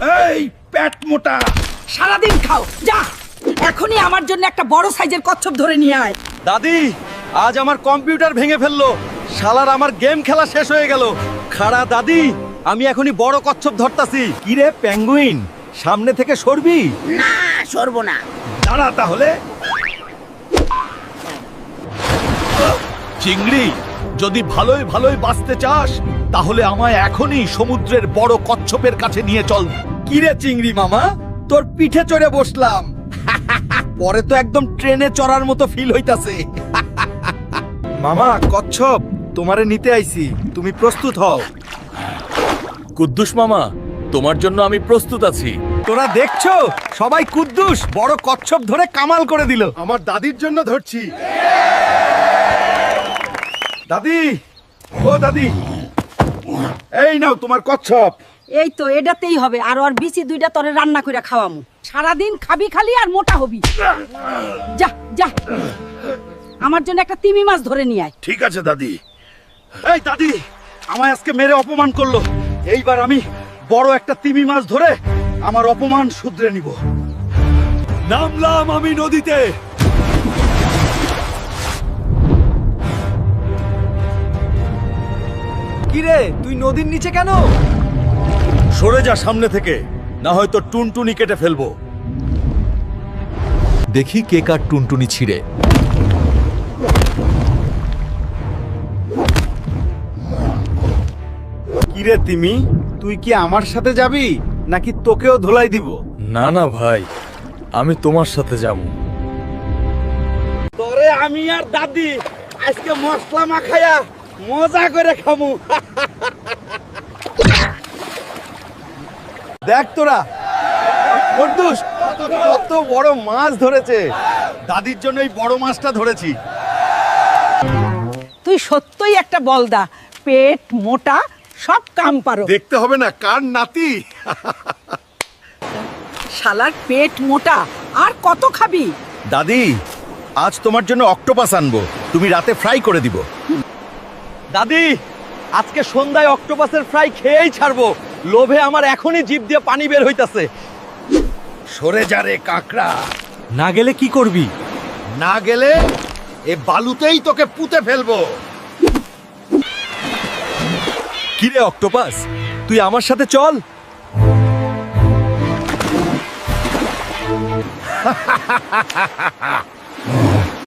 এই পেট মোটা, সারাদিন খাও যা। এখনই আমার জন্য একটা বড় সাইজের কচ্ছপ ধরে নিয়ে আয়। দাদি, আজ আমার কম্পিউটার ভেঙে ফেললো। শালার আমার গেম খেলা শেষ হয়ে গেল। খাড়া দাদি, আমি এখনই বড় কচ্ছপ ধরতাছি। কিরে পেঙ্গুইন, সামনে থেকে সরবি? না সরবো না। দাঁড়া তাহলে। চিংড়ি, যদি ভালোই ভালোই বাঁচতে চাস তাহলে আমায় এখনই সমুদ্রের বড় কচ্ছপের কাছে নিয়ে চল। কিরে চিংড়ি মামা, তোর পিঠে চড়ে বসলাম। পরে তো একদম ট্রেনে চড়ার মতো ফিল হইতাছে। মামা, কচ্ছপ তোমারে নিতে আইছি, তুমি প্রস্তুত হও। কুদ্দুস মামা, তোমার জন্য আমি প্রস্তুত আছি। তোরা দেখছো, সবাই কুদ্দুস বড় কচ্ছপ ধরে কামাল করে দিল। আমার দাদির জন্য ধরছি। দাদি, ও দাদি, এই নাও তোমার কচ্ছপ। এই তো এটাতেই হবে। আর ওর বিচি দুইটা তরে রান্না করে খাওয়ামু। সারাদিন খাবি খালি আর মোটা হবি। যা যা, আমার জন্য একটা তিমি মাছ ধরে নিয়ে আয়। ঠিক আছে দাদি। এই দাদি, আমায় আজকে মেরে অপমান করলো। এইবার আমি বড় একটা তিমি মাছ ধরে আমার অপমান শুধরে নিব। নামলাম আমি নদীতে। কিরে, তুই নদীর নিচে কেন? সরে যা সামনে থেকে, না হয়তো টুনটুনি কেটে ফেলবো। দেখি কে কার টুনটুনি ছিঁড়ে। কিরে তিমি, তুই কি আমার সাথে যাবি নাকি তোকেও ধোলাই দিব? না না ভাই, আমি তোমার সাথে যাব। তোরে আমি আর দাদি আজকে মশলা মাখায়া মজা করে খামু। দেখ তোরা, কুদ্দুস কত বড় মাছ ধরেছে। দাদির জন্য এই বড় মাছটা ধরেছি। তুই সত্যই একটা বলদা, পেট মোটা, সব কাম পারো। দেখতে হবে না কার নাতি। শালার পেট মোটা, আর কত খাবি? দাদি, আজ তোমার জন্য অক্টোপাস আনবো, তুমি রাতে ফ্রাই করে দিব। দাদি, আজকে সন্ধ্যায় অক্টোপাসের ফ্রাই খেয়েই ছাড়বো। লোভে আমার এখনই জিভ দিয়ে পানি বের হইতাছে। সরে যা রে কাকড়া। না গেলে কি করবি? না গেলে এ বালুতেই তোকে পুঁতে ফেলবো। কিরে অক্টোপাস, তুই আমার সাথে চল।